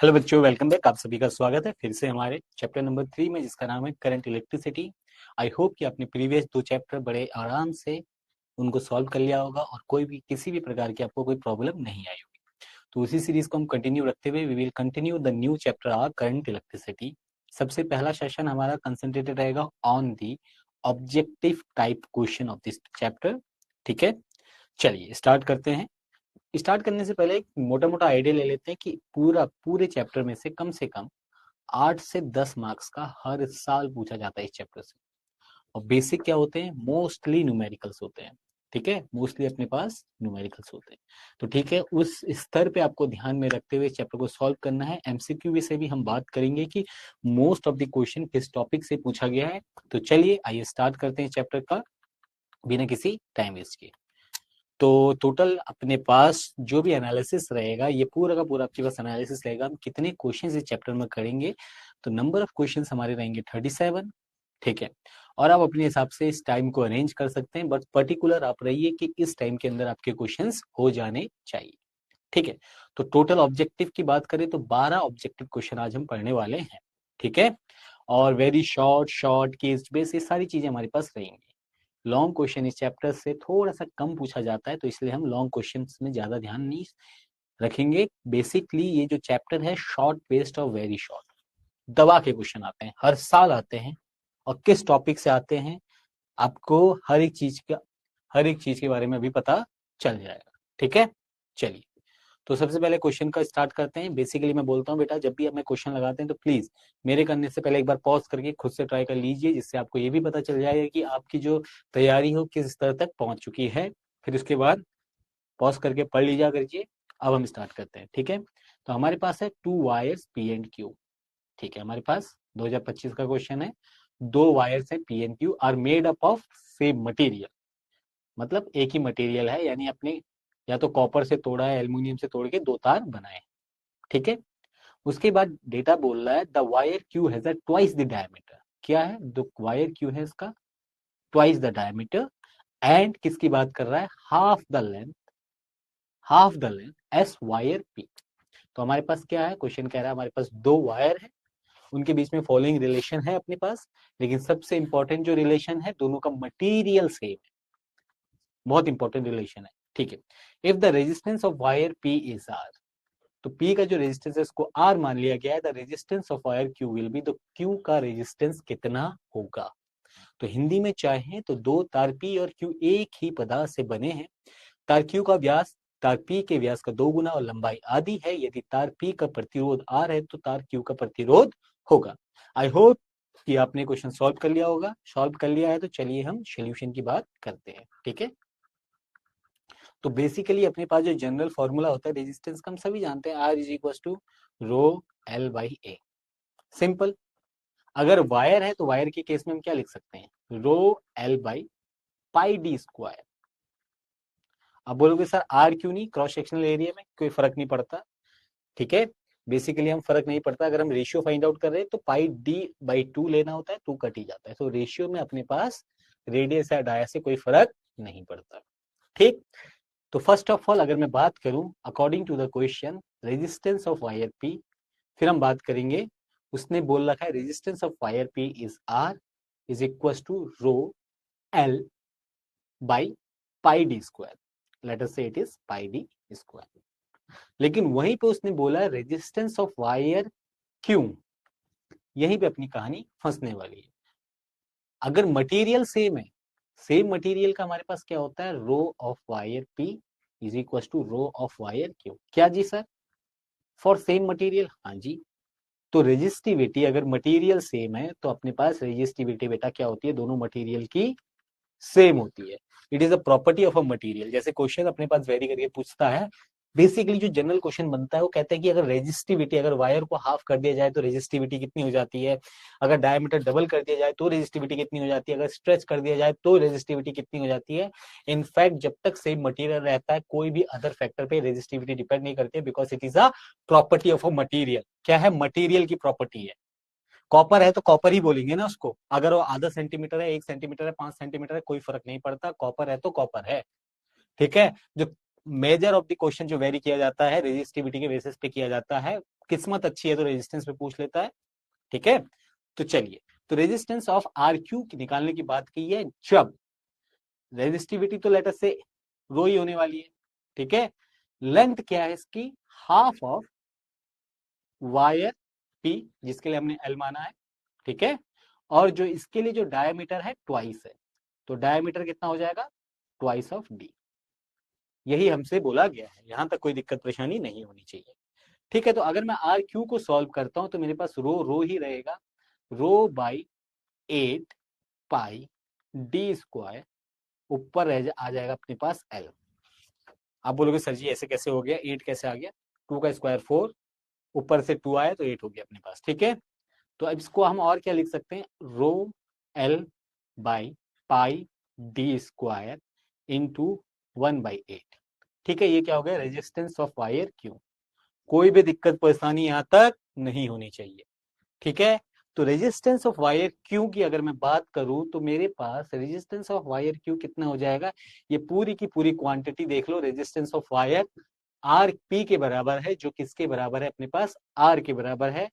Hello बच्चों, welcome back. आप सभी का स्वागत है फिर से हमारे चैप्टर नंबर 3 में, जिसका नाम है करंट इलेक्ट्रिसिटी। आई होप कि आपने प्रीवियस 2 चैप्टर बड़े आराम से उनको सॉल्व कर लिया होगा और कोई भी किसी भी प्रकार की आपको कोई प्रॉब्लम नहीं आई होगी। तो उसी सीरीज को हम कंटिन्यू रखते हुए we will continue the new chapter are current electricity. सबसे पहला सेशन हमारा कंसंट्रेटेड रहेगा on the objective type question of this chapter. ठीक है, चलिए स्टार्ट करते हैं। स्टार्ट करने से पहले एक मोटा मोटा आइडिया ले लेते हैं कि पूरे चैप्टर में से कम 8 से 10 मार्क्स का हर साल पूछा जाता है इस चैप्टर से। और बेसिक क्या होते हैं? मोस्टली न्यूमेरिकल्स होते हैं। ठीक है, मोस्टली अपने पास न्यूमेरिकल्स होते हैं। तो ठीक है, उस स्तर पे आपको ध्यान में रखते हुए चैप्टर को सॉल्व करना है। एमसीक्यू से भी हम बात करेंगे कि मोस्ट ऑफ द क्वेश्चन किस टॉपिक से पूछा गया है। तो चलिए आइए स्टार्ट करते हैं चैप्टर का बिना किसी टाइम वेस्ट किए। तो टोटल अपने पास जो भी एनालिसिस रहेगा, ये पूरा का पूरा आपके पास एनालिसिस रहेगा। हम कितने क्वेश्चन इस चैप्टर में करेंगे, तो नंबर ऑफ क्वेश्चन हमारे रहेंगे 37। ठीक है, और आप अपने हिसाब से इस टाइम को अरेंज कर सकते हैं, बट पर्टिकुलर आप रहिए कि इस टाइम के अंदर आपके क्वेश्चंस हो जाने चाहिए। ठीक है, तो टोटल ऑब्जेक्टिव की बात करें तो 12 ऑब्जेक्टिव क्वेश्चन आज हम पढ़ने वाले हैं। ठीक है, और very short short case base, ये सारी चीजें हमारे पास रहेंगी। लॉन्ग क्वेश्चन इस चैप्टर से थोड़ा सा कम पूछा जाता है, तो इसलिए हम लॉन्ग क्वेश्चन में ज्यादा ध्यान नहीं रखेंगे। बेसिकली ये जो चैप्टर है शॉर्ट बेस्ड और वेरी शॉर्ट दबा के क्वेश्चन आते हैं, हर साल आते हैं। और किस टॉपिक से आते हैं आपको हर एक चीज के बारे में अभी पता चल जाएगा। ठीक है, चलिए तो सबसे पहले क्वेश्चन का स्टार्ट करते हैं। बेसिकली मैं बोलता हूँ बेटा, जब भी हमें क्वेश्चन लगाते हैं तो प्लीज मेरे करने से पहले एक बार पॉज करके खुद से ट्राई कर लीजिए, जिससे आपको ये भी पता चल जाएगा कि आपकी जो तैयारी हो किस स्तर तक पहुंच चुकी है। फिर उसके बाद पॉज करके पढ़ लीजिए करिए। अब हम स्टार्ट करते हैं। ठीक है, तो हमारे पास है 2 वायर्स पी एंड क्यू। ठीक है, हमारे पास 2025 का क्वेश्चन है। 2 वायर्स है P and Q R made up of same material. मतलब एक ही मटेरियल है, यानी अपने या तो कॉपर से तोड़ा है, एल्यूमिनियम से तोड़ के 2 तार बनाए। ठीक है, उसके बाद डेटा बोल रहा है the wire Q has a twice the diameter. क्या है? द वायर क्यू है इसका ट्वाइस द डायमीटर। एंड किसकी बात कर रहा है? Half the length S wire P. तो हमारे पास क्या है? क्वेश्चन कह रहा है हमारे पास 2 वायर है, उनके बीच में फॉलोइंग रिलेशन है अपने पास। लेकिन सबसे इंपॉर्टेंट जो रिलेशन है, दोनों का मटीरियल सेम है। बहुत इंपॉर्टेंट रिलेशन है। ठीक है, if the resistance of wire P is R, तो P का जो रेजिस्टेंस है इसको R मान लिया गया है। The resistance of wire Q will be, तो Q का रेजिस्टेंस कितना होगा? तो हिंदी में चाहे तो 2 तार P और Q एक ही पदार्थ से बने हैं। तार Q का व्यास तार P के व्यास का 2 गुना और लंबाई आधी है। यदि तार P का प्रतिरोध R है तो तार Q का प्रतिरोध होगा। आई होप कि आपने क्वेश्चन सॉल्व कर लिया होगा। सॉल्व कर लिया है तो चलिए हम सोल्यूशन की बात करते हैं। ठीक है, तो बेसिकली अपने पास जो जनरल फॉर्मूला होता है रेजिस्टेंस का, हम सभी जानते हैं R is equal to rho L by A. Simple. अगर वायर है तो वायर के केस में हम क्या लिख सकते हैं? रो L by pi D square. अब बोलोगे सर आर क्यों नहीं? क्रॉस सेक्शनल एरिया में कोई फर्क नहीं पड़ता। ठीक है, बेसिकली हम फर्क नहीं पड़ता। अगर हम रेशियो फाइंड आउट कर रहे हैं तो पाई डी बाई 2 लेना होता है, 2 कट ही जाता है। तो रेशियो में अपने पास रेडियस या डाया से कोई फर्क नहीं पड़ता। ठीक, तो फर्स्ट ऑफ ऑल अगर मैं बात करूं according to the question resistance of wire P, फिर हम बात करेंगे। उसने बोल रखा है resistance of wire P is R is equal to rho L by pi D square. Let us say it is pi D square. लेकिन वहीं पे उसने बोला रेजिस्टेंस ऑफ वायर क्यों, यहीं पे अपनी कहानी फंसने वाली है। अगर मटेरियल सेम है, सेम मटेरियल का हमारे पास क्या होता है? Rho of wire P is equal to rho of wire Q. क्या जी सर? फॉर सेम मटेरियल, हाँ जी। तो रेजिस्टिविटी अगर मटेरियल सेम है तो अपने पास रेजिस्टिविटी बेटा क्या होती है? दोनों मटेरियल की सेम होती है। It is a property of a material. जैसे क्वेश्चन अपने पास वेरी करके पूछता है, बेसिकली जो जनरल क्वेश्चन बनता है वो कहता है कि अगर रेजिस्टिविटी, अगर वायर को हाफ कर दिया जाए तो रेजिस्टिविटी कितनी हो जाती है, अगर डायमीटर डबल कर दिया जाए तो रेजिस्टिविटी कितनी हो जाती है, अगर स्ट्रेच कर दिया जाए तो रेजिस्टिविटी कितनी हो जाती है। इनफैक्ट जब तक सेम मटेरियल रहता है कोई भी अदर फैक्टर पे रेजिस्टिविटी डिपेंड नहीं करती है, because it is a property of a material. क्या है? मटीरियल की प्रॉपर्टी है। कॉपर है तो कॉपर ही बोलेंगे ना उसको। अगर वो आधा सेंटीमीटर है, 1 सेंटीमीटर है, 5 सेंटीमीटर है, कोई फर्क नहीं पड़ता। कॉपर है तो कॉपर है। ठीक है, जो मेजर ऑफ द क्वेश्चन जो वेरी किया जाता है रेजिस्टिविटी के बेसिस पे किया जाता है, किस्मत अच्छी है तो रेजिस्टेंस पे पूछ लेता है, ठीक है। तो चलिए, तो रेजिस्टेंस ऑफ आर क्यू निकालने की बात की है, जब रेजिस्टिविटी तो लेटर से रो ही होने वाली है, ठीक है। लेंथ क्या है इसकी, हाफ ऑफ वायर पी, जिसके लिए हमने एल माना है, ठीक है। और जो इसके लिए जो डायमीटर है ट्वाइस है, तो डायमीटर कितना हो जाएगा, ट्वाइस ऑफ डी। यही हमसे बोला गया है, यहां तक कोई दिक्कत परेशानी नहीं होनी चाहिए, ठीक है। तो अगर मैं आर क्यू को सॉल्व करता हूं तो मेरे पास रो रो ही रहेगा, रो बाई 8 पाई डी स्क्वायर, ऊपर आ जाएगा अपने पास एल। आप बोलोगे सर जी ऐसे कैसे हो गया, 8 कैसे आ गया, 2 का स्क्वायर 4, ऊपर से 2 आया तो 8 हो गया अपने पास, ठीक है। तो अब इसको हम और क्या लिख सकते हैं, रो L by pi D square into 1/8, ठीक है। ये क्या हो गया, रेजिस्टेंस ऑफ वायर क्यू। कोई भी दिक्कत परेशानी यहां तक नहीं होनी चाहिए, ठीक है। तो रेजिस्टेंस ऑफ वायर क्यू की अगर मैं बात करूं तो मेरे पास रेजिस्टेंस ऑफ वायर क्यू कितना हो जाएगा, ये पूरी की पूरी क्वांटिटी देख लो, resistance of wire R P के बराबर है, जो किसके बराबर है अपने पास, आर के बराबर है,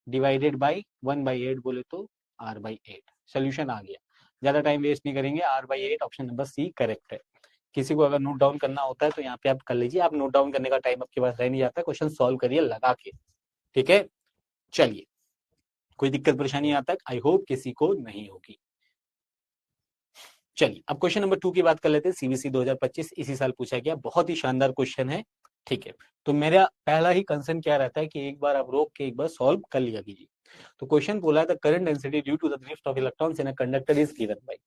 डिवाइडेड बाई 1/8 बोले तो R/8। सोल्यूशन आ गया, ज्यादा टाइम वेस्ट नहीं करेंगे, R/8 option number C correct है। किसी को अगर नोट डाउन करना होता है तो यहाँ पे आप कर लीजिए, आप नोट डाउन करने का टाइम आपके पास रह नहीं जाता, क्वेश्चन सॉल्व करिए लगा के, ठीक है। चलिए, कोई दिक्कत परेशानी यहाँ तक आई होप किसी को नहीं होगी। चलिए अब क्वेश्चन नंबर 2 की बात कर लेते हैं, सीबीएसई 2025 इसी साल पूछा गया, बहुत ही शानदार क्वेश्चन है, ठीक है। तो मेरा पहला ही कंसर्न क्या रहता है कि एक बार आप रोक के एक बार सॉल्व कर लिया कीजिए। तो क्वेश्चन बोला है the current density due to the drift of electrons in a conductor is given by,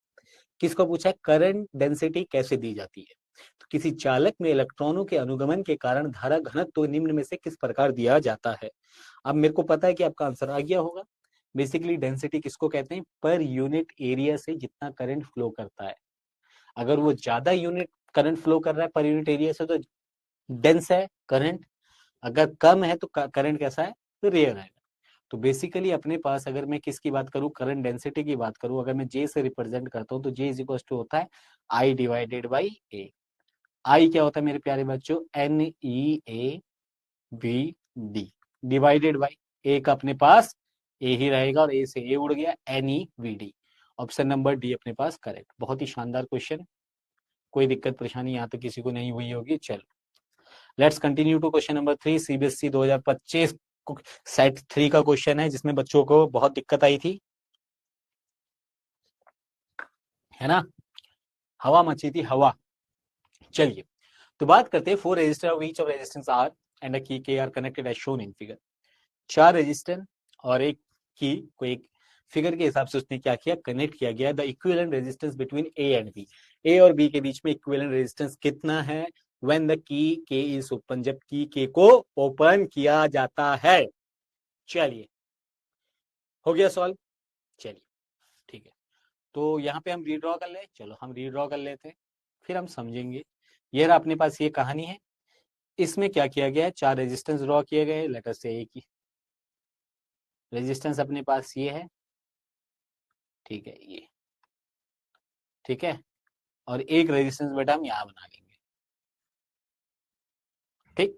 किसको पूछा है, करंट डेंसिटी कैसे दी जाती है, तो किसी चालक में इलेक्ट्रॉनों के अनुगमन के कारण धारा घनत्व तो निम्न में से किस प्रकार दिया जाता है। अब मेरे को पता है कि आपका आंसर आ गया होगा। बेसिकली डेंसिटी किसको कहते हैं, पर यूनिट एरिया से जितना करंट फ्लो करता है। अगर वो ज्यादा यूनिट करंट फ्लो कर रहा है पर यूनिट एरिया से तो डेंस है करंट, अगर कम है तो करंट कैसा है, तो रेयर है। तो बेसिकली अपने पास अगर मैं किसकी बात करूं, करंट डेंसिटी की बात करूं, अगर मैं जे से रिप्रेजेंट करता हूं तो जे इज इक्वल टू होता है आई डिवाइडेड बाई ए। आई क्या होता है मेरे प्यारे बच्चों, NeAVD डिवाइडेड बाई ए का अपने पास ए ही रहेगा और ए से ए उड़ गया, NeVD। ऑप्शन नंबर डी अपने पास करेक्ट। बहुत ही शानदार क्वेश्चन, कोई दिक्कत परेशानी यहाँ तक किसी को नहीं हुई होगी। चलो let's continue to question number 3, CBSE 2025 set 3 का क्वेश्चन है जिसमें बच्चों को बहुत दिक्कत आई थी, है ना, हवा मची थी हवा। चलिए तो बात करते हैं, 4 resistor of each of resistance R and a key K are connected as shown in figure. 4 resistance और एक की को एक फिगर के हिसाब से उसने क्या किया, कनेक्ट किया गया। The equivalent resistance between A and B, A और बी के बीच में इक्विवेलेंट रेजिस्टेंस कितना है, व्हेन द की के इज ओपन, जब की के को ओपन किया जाता है। चलिए हो गया सॉल्व, चलिए ठीक है। तो यहाँ पे हम रीड्रॉ कर ले, चलो हम रीड्रॉ कर लेते हैं, फिर हम समझेंगे। ये रहा अपने पास ये कहानी है, इसमें क्या किया गया है, 4 रेजिस्टेंस ड्रॉ किए गए, लेटर से एक ही रेजिस्टेंस अपने पास ये है, ठीक है ये, ठीक है। और एक रेजिस्टेंस बेटा हम यहाँ बना लेंगे, ठीक।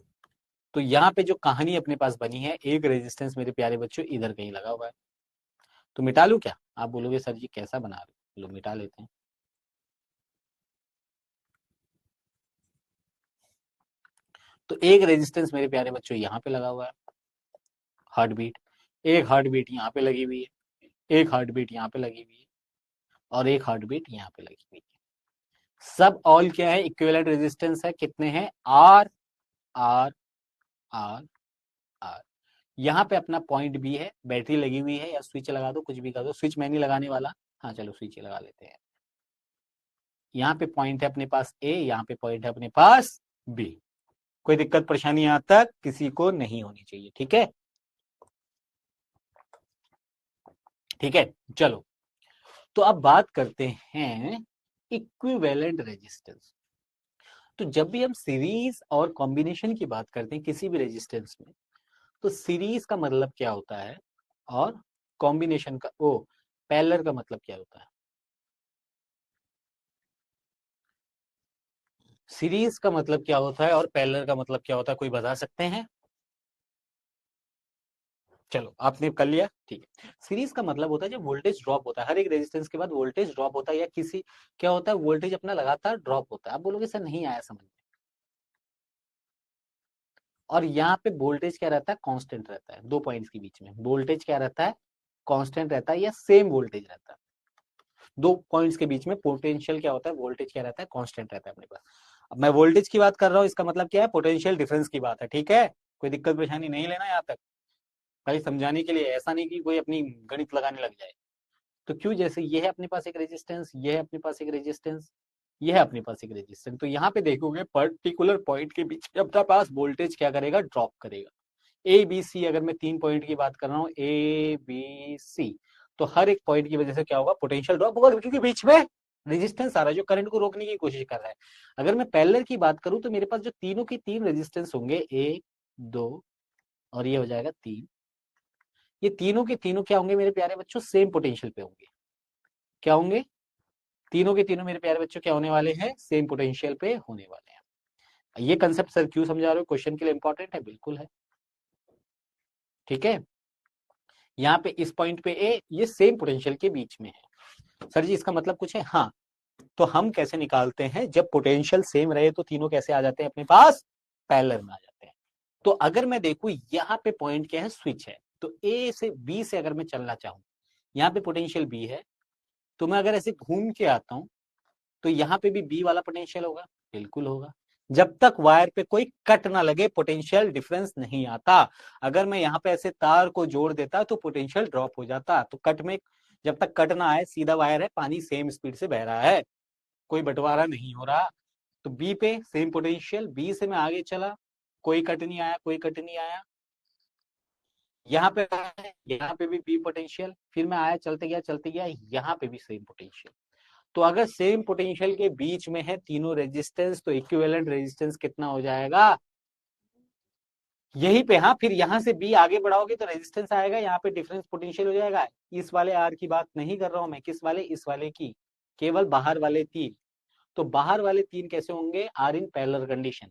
तो यहाँ पे जो कहानी अपने पास बनी है, एक रेजिस्टेंस मेरे प्यारे बच्चों इधर कहीं लगा हुआ है, तो मिटा लूं क्या, आप बोलोगे सर जी कैसा बना रहे हो, लो मिटा लेते हैं। तो एक रेजिस्टेंस मेरे प्यारे बच्चों यहाँ पे लगा हुआ है, हार्ट बीट, एक हार्ट बीट यहाँ पे लगी हुई है, एक हार्ट बीट यहाँ पे लगी हुई है, और एक हार्ट बीट यहाँ पे लगी हुई है। सब ऑल क्या है, इक्विवेलेंट रेजिस्टेंस है, कितने हैं, आर आर आर आर। यहाँ पे अपना पॉइंट बी है, बैटरी लगी हुई है, या स्विच लगा दो, कुछ भी कर दो, स्विच मैं नहीं लगाने वाला, हाँ चलो स्विच लगा लेते हैं। यहाँ पे पॉइंट है अपने पास ए, यहाँ पे पॉइंट है अपने पास बी। कोई दिक्कत परेशानी यहाँ तक किसी को नहीं होनी चाहिए, ठीक है, ठीक है। चलो तो अब बात करते हैं इक्विवेलेंट रेजिस्टेंस। तो जब भी हम सीरीज और कॉम्बिनेशन की बात करते हैं किसी भी रेजिस्टेंस में, तो सीरीज का मतलब क्या होता है और कॉम्बिनेशन का ओ पैरेलल का मतलब क्या होता है। सीरीज का मतलब क्या होता है और पैरेलल का मतलब क्या होता है, कोई बता सकते हैं। चलो आपने कर लिया, ठीक है। सीरीज का मतलब होता है जब वोल्टेज ड्रॉप होता है, हर एक रेजिस्टेंस के बाद वोल्टेज ड्रॉप होता है, या किसी क्या होता है वोल्टेज अपना लगातार ड्रॉप होता है। आप बोलोगे सर नहीं आया समझ में। और यहाँ पे वोल्टेज क्या रहता है, कांस्टेंट रहता है। दो पॉइंट्स के बीच में वोल्टेज क्या रहता है, कांस्टेंट रहता है या सेम वोल्टेज रहता है। दो पॉइंट्स के बीच में पोटेंशियल क्या होता है, वोल्टेज क्या रहता है, कांस्टेंट रहता है अपने पास। अब मैं वोल्टेज की बात कर रहा हूँ, इसका मतलब क्या है, पोटेंशियल डिफरेंस की बात है, ठीक है। कोई दिक्कत परेशानी नहीं लेना यहाँ तक, खाली समझाने के लिए, ऐसा नहीं कि कोई अपनी गणित लगाने लग जाए। तो क्यों, जैसे ये है अपने पास एक रेजिस्टेंस, ये है अपने पास एक रेजिस्टेंस, ये है अपने पास एक रेजिस्टेंस, तो यहाँ पे देखोगे पर्टिकुलर पॉइंट के बीच अपने पास वोल्टेज क्या करेगा, ड्रॉप करेगा। ए बी सी, अगर मैं 3 पॉइंट की बात कर रहा हूँ, ए बी सी, तो हर एक पॉइंट की वजह से क्या होगा, पोटेंशियल ड्रॉप होगा, क्योंकि बीच में रेजिस्टेंस आ रहा है जो करंट को रोकने की कोशिश कर रहा है। अगर मैं पैरेलल की बात करूं तो मेरे पास जो तीनों की तीन रेजिस्टेंस होंगे, एक, दो और ये हो जाएगा तीन, ये तीनों के तीनों क्या होंगे मेरे प्यारे बच्चों, सेम पोटेंशियल पे होंगे। क्या होंगे, तीनों के तीनों मेरे प्यारे बच्चों क्या होने वाले हैं, सेम पोटेंशियल पे होने वाले हैं। ये कंसेप्ट सर क्यों समझा रहे हो, क्वेश्चन के लिए इंपॉर्टेंट है, बिल्कुल है, ठीक है। यहाँ पे इस पॉइंट पे ए, ये सेम पोटेंशियल के बीच में है। सर जी इसका मतलब कुछ है, हाँ। तो हम कैसे निकालते हैं, जब पोटेंशियल सेम रहे तो तीनों कैसे आ जाते हैं अपने पास, पैरेलल में आ जाते हैं। तो अगर मैं देखूं यहाँ पे पॉइंट क्या है, स्विच है, तो ए से बी से अगर मैं चलना चाहूं, यहाँ पे पोटेंशियल बी है, तो मैं अगर ऐसे घूम के आता हूं तो यहाँ पे भी बी वाला पोटेंशियल होगा, बिल्कुल होगा। जब तक वायर पे कोई कट ना लगे पोटेंशियल डिफरेंस नहीं आता। अगर मैं यहाँ पे ऐसे तार को जोड़ देता तो पोटेंशियल ड्रॉप हो जाता। तो कट में, जब तक कट ना आए, सीधा वायर है, पानी सेम स्पीड से बह रहा है, कोई बंटवारा नहीं हो रहा। तो बी पे सेम पोटेंशियल, बी से मैं आगे चला, कोई कट नहीं आया, कोई कट नहीं आया, यहाँ पे आया, यहाँ पे भी बी पोटेंशियल, फिर मैं आया, चलते गया, यहाँ पे भी सेम पोटेंशियल। तो अगर सेम पोटेंशियल के बीच में है तीनों रेजिस्टेंस, तो इक्विवेलेंट रेजिस्टेंस कितना हो जाएगा, यहीं पे। हाँ, फिर यहां से बी आगे बढ़ाओगे तो रेजिस्टेंस आएगा, यहाँ पे डिफरेंस पोटेंशियल हो जाएगा। इस वाले आर की बात नहीं कर रहा हूं मैं, किस वाले, इस वाले की, केवल बाहर वाले तीन। तो बाहर वाले तीन कैसे होंगे, आर इन पैरेलल कंडीशन,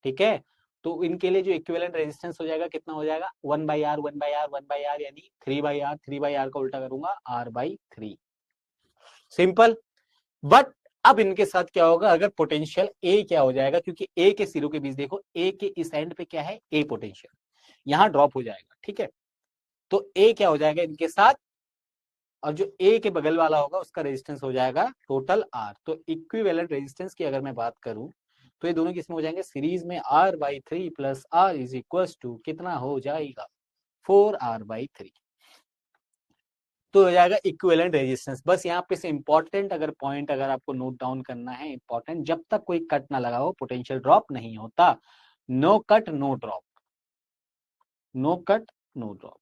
ठीक है। तो इनके लिए जो इक्विवेलेंट रेजिस्टेंस हो जाएगा, कितना हो जाएगा, 1/r 1/r 1/r, यानी 3/r, 3/r का उल्टा करूंगा, r/3, सिंपल। बट अब इनके साथ क्या होगा, अगर पोटेंशियल ए क्या हो जाएगा, क्योंकि ए के सिरों के बीच देखो, ए के इस एंड पे क्या है, ए पोटेंशियल, यहां ड्रॉप हो जाएगा, ठीक है। तो ए क्या हो जाएगा इनके साथ, और जो ए के बगल वाला होगा उसका रेजिस्टेंस हो जाएगा टोटल आर। तो इक्विवेलेंट रेजिस्टेंस की अगर मैं बात करूं तो ये दोनों किसमें हो जाएंगे, सीरीज में, r/3 plus R is equal to कितना हो जाएगा, 4r/3। तो हो जाएगा इक्विवेलेंट रेजिस्टेंस। बस यहाँ पे से इंपॉर्टेंट अगर पॉइंट अगर आपको नोट डाउन करना है, इंपॉर्टेंट, जब तक कोई कट ना लगा हो पोटेंशियल ड्रॉप नहीं होता। No cut no drop, no cut no drop.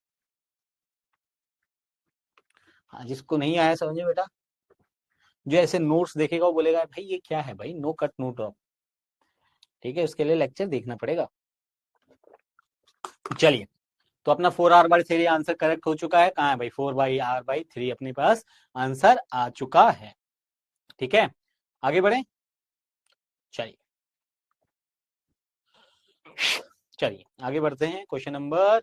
हाँ, जिसको नहीं आया समझे बेटा, जो ऐसे नोट्स देखेगा वो बोलेगा भाई ये क्या है भाई, नो कट नो ड्रॉप, ठीक है, उसके लिए लेक्चर देखना पड़ेगा। चलिए, तो अपना 4r/3 आंसर करेक्ट हो चुका है। कहाँ है भाई, 4/r/3 अपने पास आंसर आ चुका है, ठीक है। आगे बढ़े, चलिए चलिए आगे बढ़ते हैं। क्वेश्चन नंबर,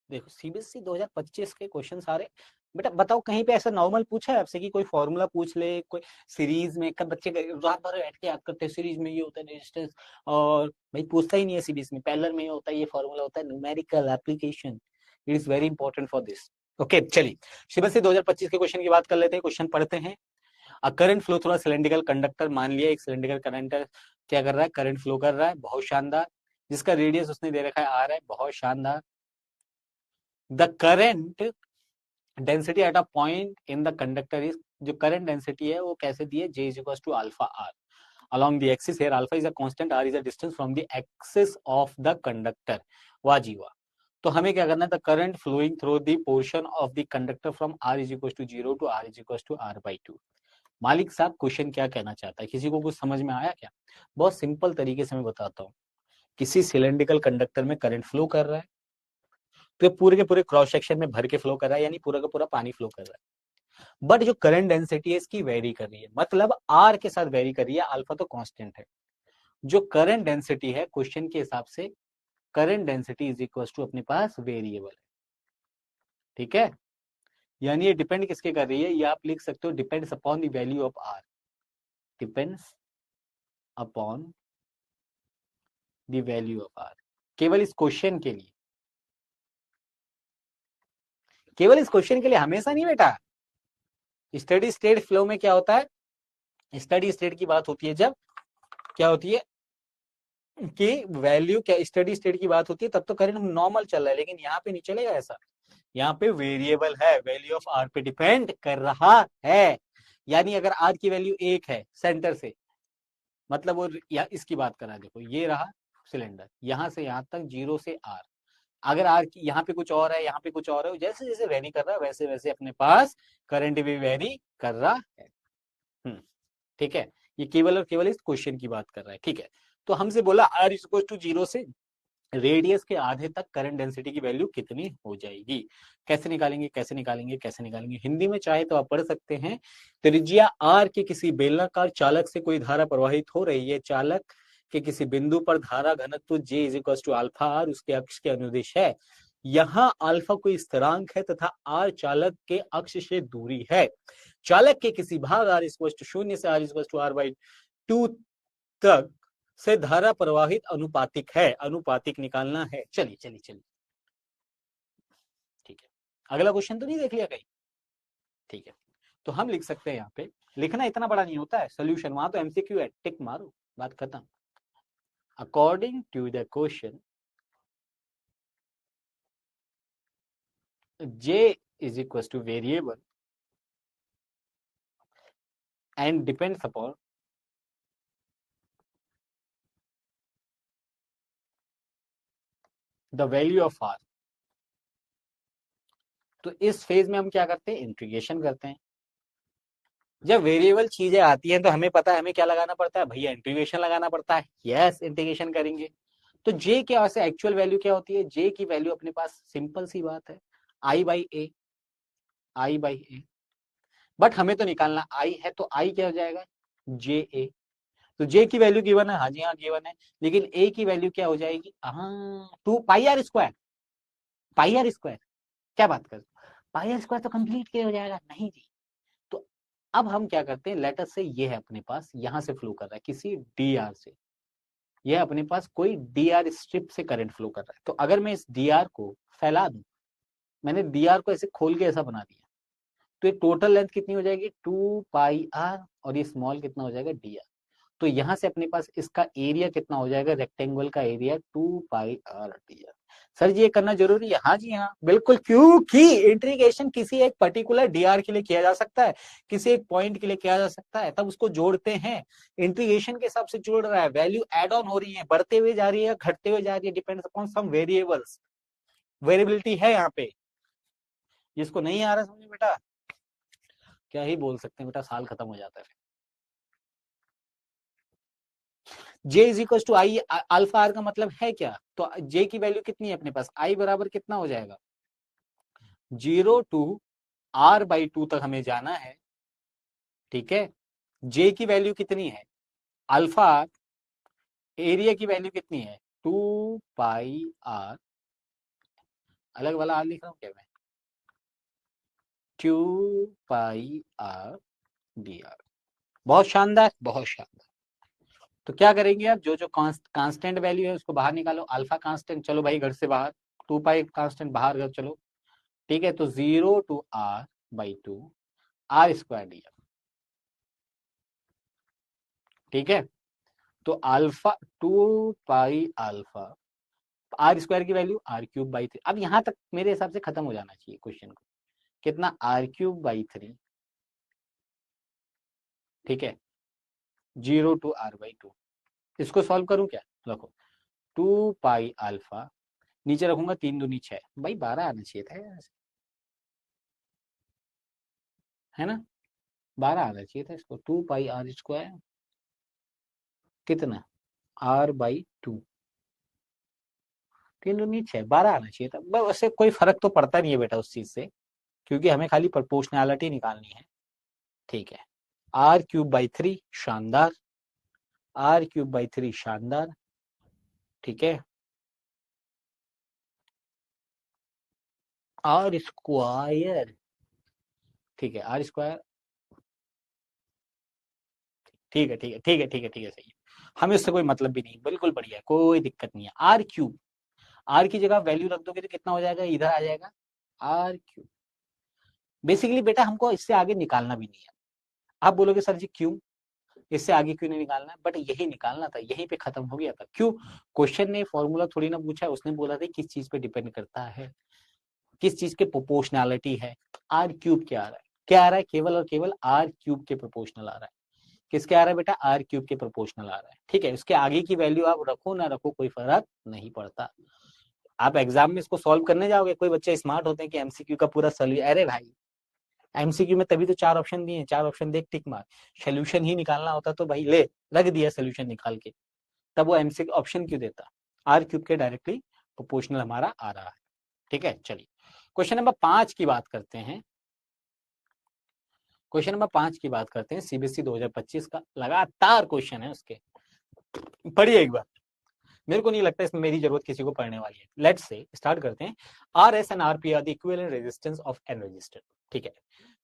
देखो सीबीएसई 2025 के क्वेश्चन सारे, बेटा बताओ कहीं पे ऐसा नॉर्मल पूछा है आपसे कि कोई फॉर्मूला पूछ ले, कोई सीरीज में, कब बच्चे रात भर बैठ के याद करते हैं सीरीज में ये होता है रेजिस्टेंस, और भाई पूछता ही नहीं है सीरीज में, पैरेलल में ये होता है, ये फॉर्मूला होता है, numerical application, it is very important for this. Okay चलिए, सीबीएसई 2025 के क्वेश्चन की बात कर लेते हैं, क्वेश्चन पढ़ते हैं। A current flow through cylindrical conductor, मान लिया एक सिलेंड्रिकल करंट क्या कर रहा है, करंट फ्लो कर रहा है, बहुत शानदार, जिसका रेडियस उसने दे रखा है आर है, बहुत शानदार। The current density at a point in the conductor is, जो करंट डेंसिटी है वो कैसे दी है, J is equal to alpha R along the axis, here alpha is a constant, r is a distance from the axis of the conductor। वाह जी वाह। तो हमें क्या करना है, the current flowing through the portion of the conductor from r is equal to 0 to r is equal to r/2। मालिक साहब question क्या कहना चाहता है, किसी को कुछ समझ में आया क्या? बहुत सिंपल तरीके से मैं बताता हूँ। किसी सिलेंड्रिकल कंडक्टर में करंट फ्लो कर रहा है, तो ये पूरे के पूरे क्रॉस सेक्शन में भर के फ्लो कर रहा है, यानी पूरा का पूरा पानी फ्लो कर रहा है। बट जो करंट डेंसिटी है इसकी वेरी कर रही है, मतलब आर के साथ वेरी कर रही है, अल्फा तो कांस्टेंट है। जो करंट डेंसिटी है क्वेश्चन के हिसाब से, current density is equal to अपने पास वेरिएबल है, ठीक है, यानी ये डिपेंड किसके कर रही है, ये आप लिख सकते हो depends upon the value of R, depends upon the value of R. केवल इस क्वेश्चन के लिए, केवल इस क्वेश्चन के लिए, हमेशा नहीं बेटा। स्टडी स्टेट फ्लो में क्या होता है, स्टडी स्टेट की बात होती है जब क्या होती है कि वैल्यू, क्या स्टडी स्टेट की बात होती है तब तो करंट नॉर्मल चल रहा है, लेकिन यहाँ पे नहीं चलेगा ऐसा। यहाँ पे वेरिएबल है, वैल्यू ऑफ आर पे डिपेंड कर रहा है। यानी अगर आर की वैल्यू 1 है सेंटर से, मतलब वो या इसकी बात कर रहा है, देखो ये रहा सिलेंडर, यहां से यहां तक 0 से आर। अगर आर की यहाँ पे कुछ और है, यहाँ पे कुछ और है, जैसे जैसे वेरी कर रहा है वैसे वैसे अपने पास करंट भी वेरी कर रहा है। ठीक है, ये केवल और केवल इस क्वेश्चन की बात कर रहा है। ठीक है, तो हमसे बोला आर इज इक्वल टू 0 से रेडियस के आधे तक करंट डेंसिटी की वैल्यू कितनी हो जाएगी। कैसे निकालेंगे, कैसे निकालेंगे, कैसे निकालेंगे? हिंदी में चाहे तो आप पढ़ सकते हैं। त्रिज्या आर के किसी बेलनाकार चालक से कोई धारा प्रवाहित हो रही है, चालक के किसी बिंदु पर धारा घनत्व J is equal to alpha R उसके अक्ष के अनुदिश है। यहाँ अल्फा कोई स्थिरांक है तथा आर चालक के अक्ष से दूरी है। चालक के किसी भाग आर इक्वल टू 0 से R equal to R by 2 तक से धारा प्रवाहित अनुपातिक है, अनुपातिक निकालना है। चलिए चलिए चलिए, ठीक है, अगला क्वेश्चन तो नहीं देख लिया कहीं? ठीक है, तो हम लिख सकते हैं यहाँ पे, लिखना इतना बड़ा नहीं होता है, सोल्यूशन वहां तो एमसीक्यू है, टिक मारो, बात खत्म। According to the question J is equals to variable and depends upon the value of R। तो इस फेज में हम क्या करते हैं, इंटीग्रेशन करते हैं। जब वेरिएबल चीजें आती हैं तो हमें पता है हमें क्या लगाना पड़ता है भैया, इंटीग्रेशन लगाना पड़ता है। यस, इंटीग्रेशन करेंगे तो J क्या वैसे एक्चुअल वैल्यू क्या होती है, J की वैल्यू अपने पास सिंपल सी बात है I by A, I by A. But हमें तो निकालना I है, तो I क्या हो जाएगा, जे ए। तो J की वैल्यू गिवन है, हाँ जी हाँ गिवन है, लेकिन A की वैल्यू क्या हो जाएगी, हाँ 2 pi R square, pi R square. क्या बात कर, पाई आर स्क्वायर तो कंप्लीट क्या हो जाएगा, नहीं जी। तो अब हम क्या करते हैं, लेटर से ये है अपने पास, यहां से फ्लो कर रहा है किसी डी आर से, यह अपने पास कोई डी आर स्ट्रिप से करंट फ्लो कर रहा है। तो अगर मैं इस डी आर को फैला दूं, मैंने डी आर को ऐसे खोल के ऐसा बना दिया, तो ये टोटल लेंथ कितनी हो जाएगी, 2 पाई आर, और ये स्मॉल कितना हो जाएगा, डी आर। तो यहां से अपने पास इसका एरिया कितना हो जाएगा, रेक्टेंगल का area 2 pi R D R. Sir जी ये करना जरूरी है, हाँ जी हाँ बिल्कुल, क्योंकि इंटीग्रेशन किसी एक पर्टिकुलर डीआर के लिए किया जा सकता है, किसी एक पॉइंट के लिए किया जा सकता है, तब उसको जोड़ते हैं। इंटीग्रेशन के हिसाब से जोड़ रहा है, वैल्यू एड ऑन हो रही है, बढ़ते हुए जा रही है, घटते हुए जा रही है, डिपेंड्स अपॉन सम वेरिएबल्स, वेरिएबिलिटी है यहाँ पे। जिसको नहीं आ रहा समझे बेटा, क्या ही बोल सकते हैं बेटा, साल खत्म हो जाता है। J is equal to I, alpha R का मतलब है क्या, तो जे की वैल्यू कितनी है अपने पास, आई बराबर कितना हो जाएगा, 0 टू आर बाई 2 तक हमें जाना है। ठीक है, जे की वैल्यू कितनी है, अल्फा आर, एरिया की वैल्यू कितनी है, 2 पाई आर, अलग वाला आर लिख रहा हूं क्या मैं, 2 पाई आर डी आर। बहुत शानदार, बहुत शानदार। तो क्या करेंगे आप, जो जो कांस्टेंट वैल्यू है उसको बाहर निकालो, अल्फा कांस्टेंट, चलो भाई घर से बाहर, 2 पाई कांस्टेंट बाहर कर चलो। ठीक है, तो 0 to R by 2 R square D R. ठीक है, तो alpha 2 pi alpha, R square की वैल्यू आर क्यूब बाई 3। अब यहां तक मेरे हिसाब से खत्म हो जाना चाहिए क्वेश्चन को, कितना, आर क्यूब बाई 3। ठीक है, 0 टू आर बाई 2। इसको सॉल्व करूं क्या, रखो 2 पाई अल्फा, नीचे रखूंगा 3 दूनी 6, भाई 12 आना चाहिए था यार, है ना, 12 आना चाहिए था इसको, 2 पाई आर स्क्वायर कितना, आर बाई 2, 3 दूनी 6, 12 आना चाहिए था। वैसे कोई फर्क तो पड़ता नहीं है बेटा उस चीज से, क्योंकि हमें खाली प्रोपोर्शनैलिटी निकालनी है। ठीक है, आर क्यूब बाई 3, शानदार, आर क्यूब बाई 3 शानदार। ठीक है, आर स्क्वायर, ठीक है, आर स्क्वायर, ठीक है ठीक है ठीक है ठीक है ठीक है, सही है, हमें उससे कोई मतलब भी नहीं, बिल्कुल बढ़िया, कोई दिक्कत नहीं है। आर क्यूब, आर की जगह वैल्यू रख दोगे तो कितना हो जाएगा, इधर आ जाएगा आर क्यूब। बेसिकली बेटा हमको इससे आगे निकालना भी नहीं है। आप बोलोगे सर जी क्यों, इससे आगे क्यों नहीं निकालना है, बट यही निकालना था, यहीं पे खत्म हो गया था। क्यों, क्वेश्चन ने फॉर्मूला थोड़ी ना पूछा है, उसने बोला था किस चीज पे डिपेंड करता है, किस चीज के प्रोपोर्शनैलिटी है। आर क्यूब क्या आ रहा है, क्या आ रहा है, केवल और केवल आर क्यूब के प्रोपोर्शनल आ रहा है। किसके आ रहा है बेटा, आर क्यूब के प्रोपोर्शनल आ रहा है। ठीक है, उसके आगे की वैल्यू आप रखो ना रखो कोई फर्क नहीं पड़ता। आप एग्जाम में इसको सॉल्व करने जाओगे, कोई बच्चे स्मार्ट होते हैं कि एमसीक्यू का पूरा सोल्यूशन, अरे भाई एमसीक्यू में तभी तो 4 ऑप्शन दिए, 4 ऑप्शन देख टिक मार, सोल्यूशन ही निकालना होता तो भाई ले रख दिया सोल्यूशन निकाल के, तब वो एमसीक्यू ऑप्शन क्यों देता। आर क्यूब के डायरेक्टली प्रोपोर्शनल हमारा आ रहा है। ठीक है, चलिए क्वेश्चन नंबर 5 की बात करते हैं। क्वेश्चन नंबर 5 की बात करते हैं, सीबीएसई 2025 का लगातार क्वेश्चन है उसके, पढ़िए एक बार, मेरे को नहीं लगता इसमें मेरी जरूरत किसी को पढ़ने वाली है। लेट्स से स्टार्ट करते हैं। R S and RP are the equivalent resistance of N resistor. ठीक है,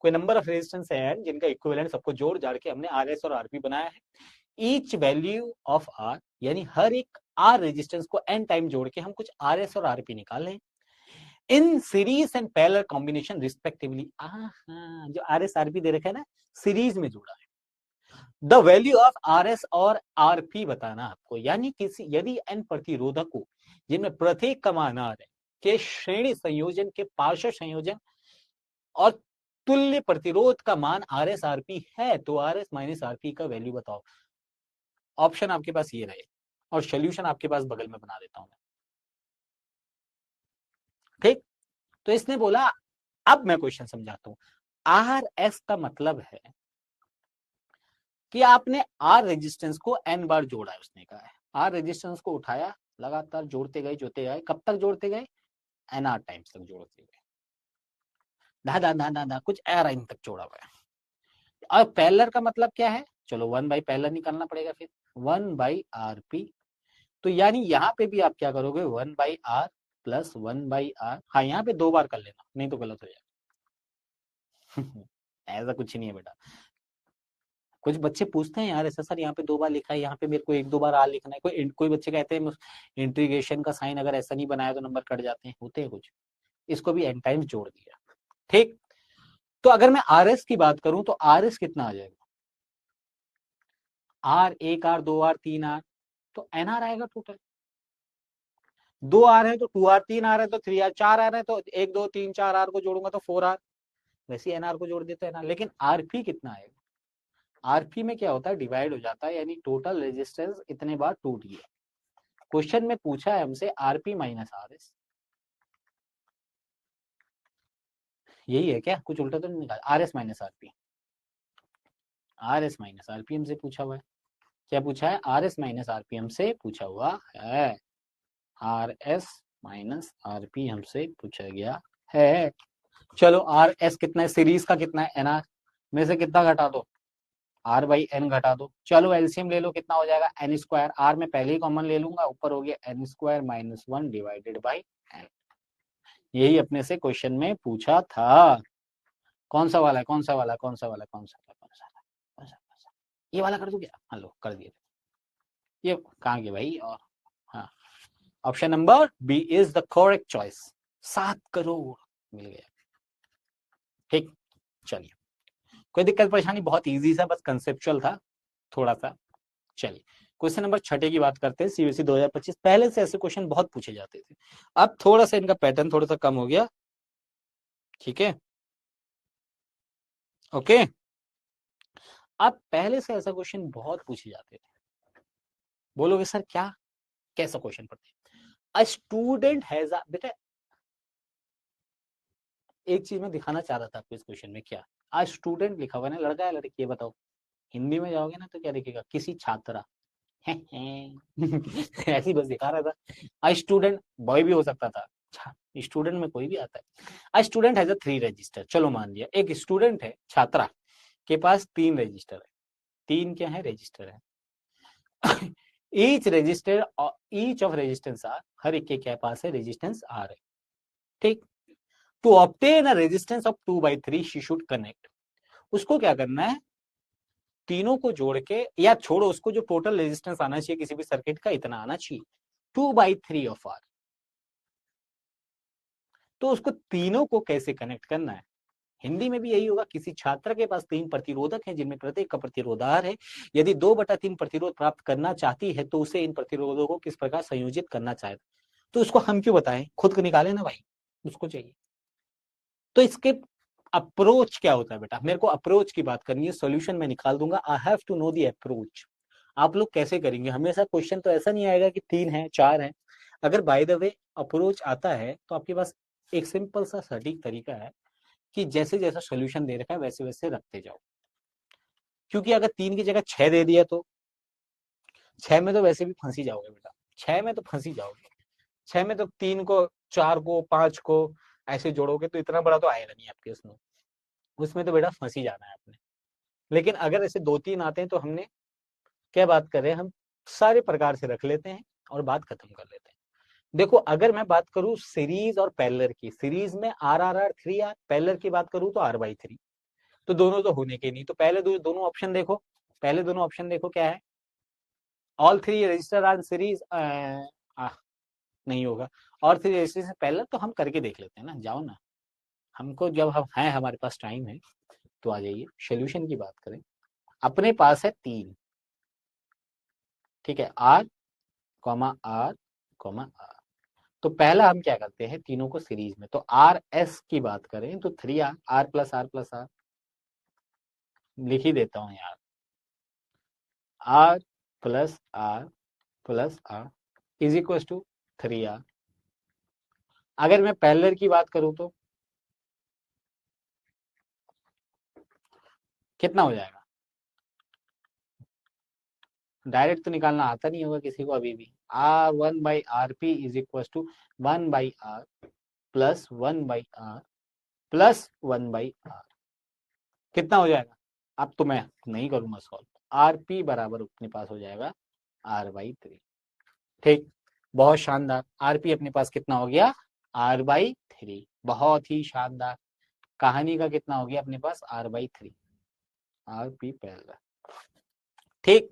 कोई नंबर ऑफ रेजिस्टेंस है जिनका इक्विवेलेंट सबको जोड़ जाड़ के हमने आर एस और आरपी बनाया है। ईच वैल्यू ऑफ आर, यानी हर एक आर रेजिस्टेंस को एन टाइम जोड़ के हम कुछ आर एस और आरपी निकाल लें in series and parallel combination respectively. जो आर एस आरपी दे रखा है ना, सीरीज में जोड़ा है। The value of R S और आरपी बताना आपको, यानी किसी यदि एन प्रतिरोधकों जिनमें प्रत्येक का मान आर है के श्रेणी संयोजन के पार्श्व संयोजन और तुल्य प्रतिरोध का मान आर एस आरपी है, तो आर एस माइनस आरपी का वैल्यू बताओ। ऑप्शन आपके पास ये रहे और सोल्यूशन आपके पास बगल में बना देता हूं मैं। ठीक, तो इसने बोला, अब मैं क्वेश्चन समझाता हूं। आर एस का मतलब है कि आपने आर रेजिस्टेंस को एन बार जोड़ा है, उसने कहा है आर रेजिस्टेंस को उठाया, लगातार जोड़ते गए, कब तक जोड़ते गए, एन आर टाइम्स तक जोड़ते गए, धा कुछ एन तक जोड़ा हुआ है। और पैरेलल का मतलब क्या है, चलो 1/पैरेलल निकालना पड़ेगा, फिर 1/आरपी। तो यानी यहाँ पे भी आप क्या करोगे, 1/आर प्लस 1/आर, हाँ यहाँ पे 2 बार कर लेना नहीं तो गलत हो जाएगा। ऐसा कुछ नहीं है बेटा, कुछ बच्चे पूछते हैं यार ऐसा सर यहाँ पे 2 बार लिखा है, यहाँ पे मेरे को 1-2 बार आर लिखना है, कोई बच्चे कहते हैं इंटीग्रेशन का साइन अगर ऐसा नहीं बनाया तो नंबर कट जाते हैं, होते हैं कुछ, इसको भी एन टाइम्स जोड़ दिया। ठीक, तो अगर मैं आर एस की बात करूं तो आर एस कितना आ जाएगा, आर 1 आर 2 आर 3 आर, तो एन आर आएगा टोटल। 2 आर है तो 2 आर, 3 आर है तो 3 आर, 4 आर है तो 1 2 3 4 आर को जोड़ूंगा तो 4 आर, वैसे एन आर को जोड़ देते हैं ना। लेकिन आरपी कितना आएगा, आरपी में क्या होता है, डिवाइड हो जाता है, यानी टोटल रेजिस्टेंस इतने बार टूट गया। क्वेश्चन में पूछा है हमसे आरपी माइनस आर एस, यही है क्या, कुछ उल्टा तो नहीं निकाला, R S minus RP, R S minus RPM से पूछा हुआ है। क्या पूछा है, आर एस माइनस आरपीएम से पूछा हुआ है, आर एस माइनस आरपीएम से पूछा गया है। चलो आर एस कितना है, सीरीज का कितना है, एन आर में से कितना घटा दो, आर बाई एन घटा दो, चलो एलसीएम ले लो, कितना हो जाएगा, एन स्क्वायर, आर में पहले ही कॉमन ले लूंगा, ऊपर हो गया N square minus 1 divided by N. यही अपने से क्वेश्चन में पूछा था। कौन सा वाला है, कौन सा वाला, कौन सा वाला, कौन सा कौन सा कौन सा, ये वाला कर दो क्या, हेलो कर दिया, ये कहाँ गया भाई, और हाँ, option number B is the correct choice, 7 crore मिल गया। ठीक, चलिए कोई दिक्कत परेशानी, बहुत इजी सा, बस कंसेप्चुअल था थोड़ा सा। चलिए क्वेश्चन नंबर 6 की बात करते हैं, सीबीएसई 2025, पहले से ऐसे क्वेश्चन बहुत पूछे जाते थे, अब थोड़ा सा इनका पैटर्न थोड़ा सा कम हो गया। ठीक है, ओके, अब पहले से ऐसा क्वेश्चन बहुत पूछे जाते थे। बोलोगे सर क्या, कैसा क्वेश्चन पढ़ते हैं, अ स्टूडेंट हैज बेटा, एक चीज मैं दिखाना चाह रहा था आपको इस क्वेश्चन में, क्या आ स्टूडेंट लिखा हुआ है ना, लड़का है लड़की, ये बताओ, हिंदी में जाओगे ना तो क्या लिखेगा, किसी छात्रा। ऐसी बस दिखा रहा था, आ स्टूडेंट बॉय भी हो सकता था, स्टूडेंट में कोई भी आता है। आ स्टूडेंट हैज अ 3 रजिस्टर, चलो मान लिया एक स्टूडेंट है, छात्रा के पास 3 रजिस्टर है, 3 क्या है, रजिस्टर है। Each register, each of resistance R, हर एक के क्या पास है, रेजिस्टेंस आर है। ठीक, to obtain a resistance of 2/3 she should connect. उसको क्या करना है, तीनों को जोड़ के, या छोड़ो उसको, जो टोटल रेजिस्टेंस आना चाहिए किसी भी सर्किट का इतना आना चाहिए 2/3 ऑफ आर। तो उसको तीनों को कैसे कनेक्ट करना है, हिंदी में भी यही होगा। किसी छात्र के पास 3 प्रतिरोधक हैं जिनमें प्रत्येक का प्रतिरोध R है। यदि 2/3 प्रतिरोध प्राप्त करना चाहती है तो उसे इन प्रतिरोधों को किस प्रकार संयोजित करना चाहे, तो उसको हम क्यों बताएं, खुद को निकाले ना भाई, उसको चाहिए। तो इसके अप्रोच क्या होता है बेटा, मेरे को अप्रोच की बात करनी है, सॉल्यूशन मैं निकाल दूंगा। I have to know the approach. आप लोग कैसे करेंगे, हमेशा क्वेश्चन तो ऐसा नहीं आएगा कि 3 है 4 है। अगर बाय द वे अप्रोच आता है तो आपके पास एक सिंपल सा सटीक तरीका है कि जैसे जैसा सोल्यूशन दे रखा है वैसे वैसे रखते जाओ। क्योंकि अगर 3 की जगह 6 दे दिया तो 6 में तो वैसे भी फंसी जाओगे बेटा, 6 में तो फंसी जाओगे। 6 में तो 3 को 4 को 5 को ऐसे जोड़ोगे तो इतना बड़ा तो आएगा नहीं आपके उसमें, उसमें तो बेटा फंसी जाना है आपने। लेकिन अगर ऐसे 2-3 आते हैं तो हमने क्या बात कर रहे हैं, हम सारे प्रकार से रख लेते हैं और बात खत्म कर लेते हैं। देखो अगर मैं बात करूं सीरीज और पैरेलल की, सीरीज में RRR 3R, पैरेलल की बात करूं तो R/3, तो दोनों तो होने के नहीं। तो पहले दोनों ऑप्शन देखो, पहले दोनों ऑप्शन देखो क्या है, ऑल 3 रजिस्टर आर सीरीज, नहीं होगा। और 3 रजिस्टर से पैरेलल, तो हम करके देख लेते हैं ना, जाओ ना, हमको जब हम है हमारे पास टाइम है तो आ जाइए। सोल्यूशन की बात करें, अपने पास है 3, ठीक है, R, तो पहला हम क्या करते हैं, तीनों को सीरीज में, तो RS की बात करें तो 3R, R+R+R लिख ही देता हूं यार, R+R+R is equal to 3R। अगर मैं पैरेलल की बात करूं तो कितना हो जाएगा, डायरेक्ट तो निकालना आता नहीं होगा किसी को अभी भी। R1/RP is equal to 1/R plus 1/R plus 1/R, कितना हो जाएगा, अब तो मैं नहीं करूंगा सॉल्व। RP बराबर अपने पास हो जाएगा R/3, ठीक, बहुत शानदार। RP अपने पास कितना हो गया, R/3, बहुत ही शानदार। कहानी का कितना हो गया अपने पास, R/3, RP पैरेलल, ठीक।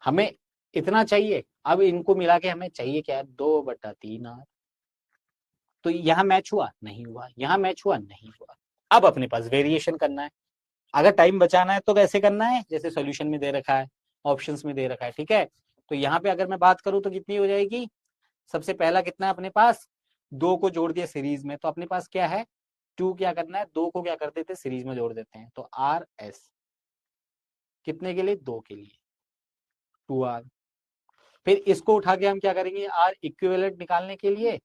हमें इतना चाहिए, अब इनको मिला के हमें चाहिए क्या है, 2/3R। तो यहाँ मैच हुआ नहीं हुआ, यहाँ मैच हुआ नहीं हुआ। अब अपने पास वेरिएशन करना है, अगर टाइम बचाना है तो कैसे करना है, जैसे सॉल्यूशन में दे रखा है, ऑप्शंस में दे रखा है, ठीक है। तो यहाँ पे अगर मैं बात करूं तो कितनी हो जाएगी, सबसे पहला कितना है अपने पास, 2 को जोड़ दिया सीरीज में, तो अपने पास क्या है 2, क्या करना है 2 को क्या कर देते सीरीज में जोड़ देते हैं, तो RS कितने के लिए, 2 के लिए 2R। फिर इसको उठा के हम क्या करेंगे, R इक्विवेलेंट निकालने के लिए,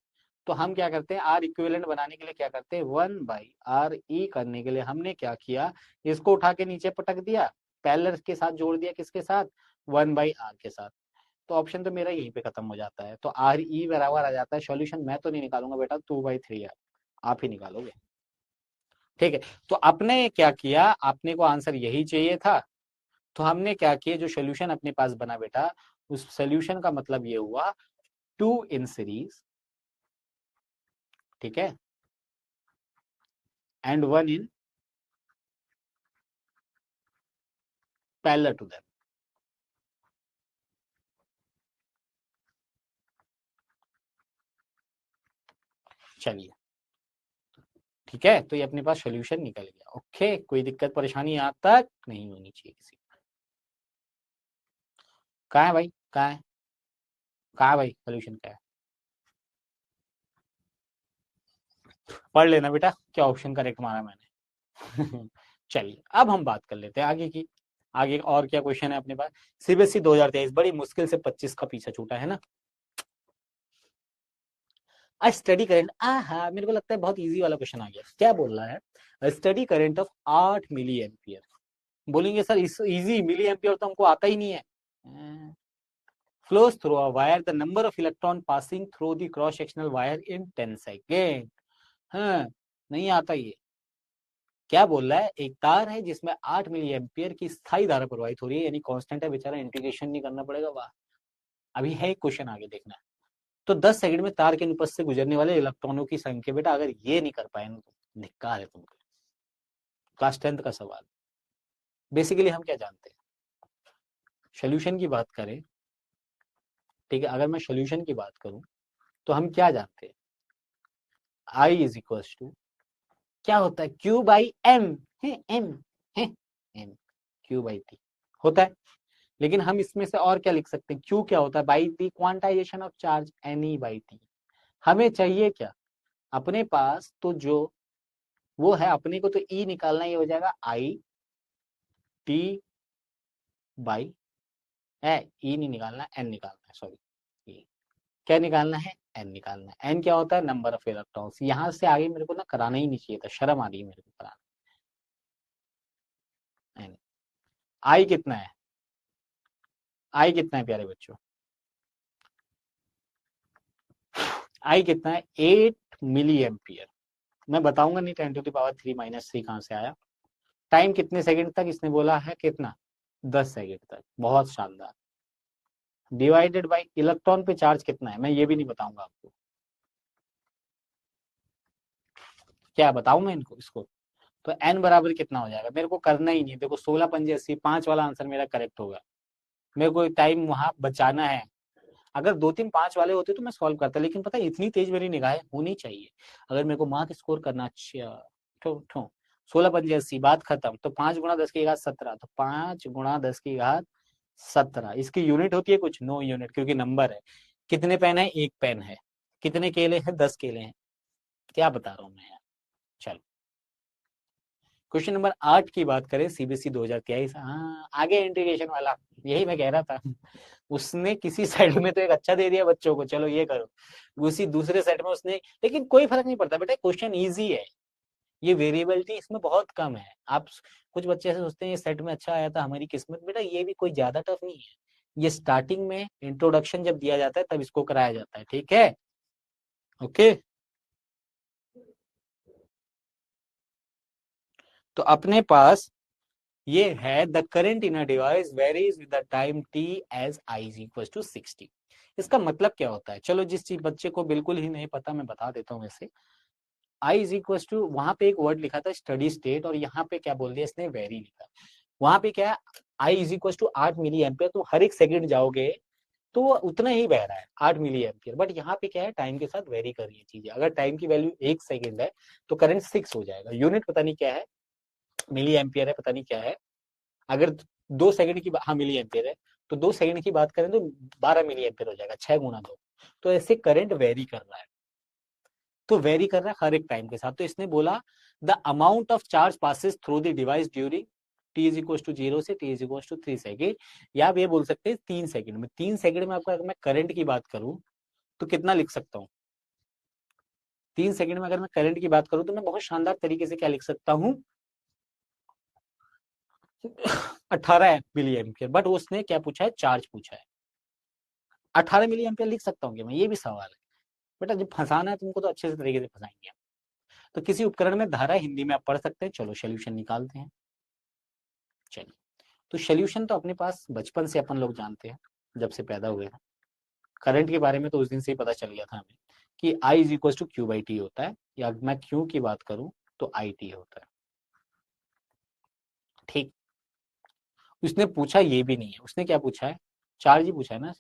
तो हम क्या करते हैं, R इक्विवेलेंट बनाने के लिए क्या करते हैं, 1/RE करने के लिए हमने क्या किया, इसको उठा के नीचे पटक दिया, पैरेलल के साथ जोड़ दिया, किसके साथ, 1/R के साथ। तो ऑप्शन तो मेरा यहीं पे खत्म हो जाता है, तो RE बराबर आ जाता है, सॉल्यूशन मैं तो नहीं निकालूंगा बेटा, 2/3R आप ही निकालोगे, ठीक है। तो आपने क्या किया, आपने को आंसर यही चाहिए था, तो हमने क्या किया, जो सोल्यूशन अपने पास बना बेटा, उस सोल्यूशन का मतलब ये हुआ 2 इन सीरीज, ठीक है, and 1 in parallel to them. चलिए, ठीक है, तो ये अपने पास सोल्यूशन निकल गया, ओके, कोई दिक्कत परेशानी यहाँ तक नहीं होनी चाहिए किसी को। कहाँ है भाई, कहाँ है, कहाँ है भाई, सोल्यूशन क्या है, पढ़ लेना बेटा क्या ऑप्शन करेक्ट मारा मैंने। चलिए अब हम बात कर लेते हैं आगे की, आगे और क्या क्वेश्चन है अपने पास। सीबीएसई 2023 बड़ी मुश्किल से 25 का पीछा छूटा है ना। स्टडी करंट, हाँ मेरे को लगता है बहुत इजी वाला क्वेश्चन आ गया। क्या बोल रहा है, steady current of 8 milliampere. बोलेंगे सर इस इजी मिली एम्पियर तो हमको आता ही नहीं है। Flows through a wire the number of electron passing through the cross sectional wire in 10 second. हाँ, नहीं आता ये। क्या बोल रहा है, एक तार है जिसमें 8 मिली एम्पियर की स्थायी धारा प्रवाहित हो रही है, यानी कांस्टेंट है बेचारा, इंटीग्रेशन नहीं करना पड़ेगा, वाह। अभी है एक क्वेश्चन आगे देखना, तो 10 सेकंड में तार के अनुप्रस्थ से गुजरने वाले इलेक्ट्रॉनों की संख्या, बेटा अगर ये नहीं कर पाए ना तो धिक्कार है तुमको। क्लास 10th का सवाल। बेसिकली हम क्या जानते हैं, सोल्यूशन की बात करें, ठीक है, अगर मैं सोल्यूशन की बात करूं तो हम क्या जानते हैं, I इज इक्वल टू क्या होता है, Q बाई M है, M है, M Q बाई T होता है। लेकिन हम इसमें से और क्या लिख सकते हैं, Q क्या होता है, by the quantization of charge NE by T। हमें चाहिए क्या, अपने पास तो जो वो है, अपने को तो E निकालना, ये हो जाएगा I T बाई E नहीं निकालना, N निकालना है, सॉरी, क्या निकालना है, N निकालना है। N क्या होता है, नंबर ऑफ इलेक्ट्रॉन्स। यहां से आगे मेरे को ना कराना ही नहीं चाहिए था, शर्म आ रही है मेरे को कराना। N I कितना है, I कितना है प्यारे बच्चों, I कितना है, 8 मिली एम्पियर। मैं बताऊंगा नहीं 10⁻³ - 3 कहां से आया। टाइम कितने सेकंड तक इसने बोला है, कितना, 10 सेकंड तक, बहुत शानदार। डिवाइडेड बाय इलेक्ट्रॉन पे चार्ज कितना है, मैं ये भी नहीं बताऊंगा आपको, क्या बताऊं मैं इनको, इसको। तो n बराबर कितना हो जाएगा, मेरे को करना ही नहीं, देखो 16 पंजे 80, 5 वाला आंसर मेरा करेक्ट होगा। मेरे को टाइम वहां बचाना है। अगर 2 3 5 वाले होते तो मैं सॉल्व करता, लेकिन पता है इतनी तेज मेरी निगाहें होनी चाहिए अगर मेरे को मार्क स्कोर करना। अच्छा, ठो ठो 16 पंजे 80, बात खत्म। तो 5 गुणा 10 की घात 17, तो 5 गुणा 10 की घात 17, इसकी यूनिट होती है कुछ, नो यूनिट, क्योंकि नंबर है। कितने पेन है, एक पेन है। कितने केले हैं, 10 केले हैं। क्या बता रहा हूं मैं यार। चलो, क्वेश्चन नंबर 8 की बात करें, सीबीएसई 2023। हाँ, आगे इंटीग्रेशन वाला, यही मैं कह रहा था। उसने किसी साइड में तो एक अच्छा दे दिया बच्चों को, चलो ये करो, उसी दूसरे साइड में उसने, लेकिन कोई फर्क नहीं पड़ता बेटा, क्वेश्चन इजी है। ये वेरिएबिलिटी इसमें बहुत कम है। आप कुछ बच्चे ऐसे सोचते हैं ये सेट में अच्छा आया था, हमारी किस्मत, बेटा ये भी कोई ज्यादा टफ नहीं है। ये स्टार्टिंग में इंट्रोडक्शन जब दिया जाता है तब इसको कराया जाता है, ठीक है, ओके। तो अपने पास ये है, the current in a device varies with the time t as I is equal to 60। इसका मतलब क्या होता है, चलो जिस चीज बच्चे को बिल्कुल ही नहीं पता मैं बता देता हूँ वैसे। I इज इक्वल टू, वहां पे एक वर्ड लिखा था स्टडी स्टेट, और यहाँ पे क्या बोल दिया इसने, वेरी लिखा। वहां पे क्या है, I is equal to 8 milliampere, तो हर एक सेकंड जाओगे तो वो उतना ही बह रहा है, 8 मिली एम्पियर। बट यहाँ पे क्या है, टाइम के साथ वेरी कर रही है चीजें। अगर टाइम की वैल्यू 1 सेकंड है तो करंट 6 हो जाएगा। यूनिट पता नहीं क्या है, मिली एम्पियर है, पता नहीं क्या है। अगर 2 सेकंड की, हाँ मिली एम्पियर है, तो 2 सेकंड की बात करें तो 12 मिली एम्पियर हो जाएगा, 6 गुना 2। तो ऐसे करंट वेरी कर रहा है, तो वेरी कर रहा है हर एक टाइम के साथ। तो इसने बोला the amount of charge passes through the device during t is equal to 0 से t is equal to 3 second, या आप ये बोल सकते हैं 3 सेकंड में। 3 सेकंड में आपका, अगर मैं करंट की बात करूं तो कितना लिख सकता हूँ, 3 सेकंड में अगर मैं करंट की बात करूं तो मैं बहुत शानदार तरीके से क्या लिख सकता हूँ, 18 मिली एम्पियर। बट उसने क्या पूछा है, चार्ज पूछा है। 18 मिली एम्पियर लिख सकता हूँ क्या मैं, ये भी सवाल है। बेटा जब फंसाना है तुमको तो अच्छे से तरीके से फंसाएंगे। तो किसी उपकरण में धारा, हिंदी में आप पढ़ सकते हैं। चलो सोल्यूशन निकालते हैं। चलिए, तो सोल्यूशन तो अपने पास बचपन से अपन लोग जानते हैं, जब से पैदा हुए हैं। करंट के बारे में तो उस दिन से ही पता चल गया था हमें कि I is equal to Q by T होता है, या मैं क्यू की बात करूं तो आई टी होता है, ठीक। उसने पूछा ये भी नहीं है, उसने क्या पूछा है, चार्ज ही पूछा है ना,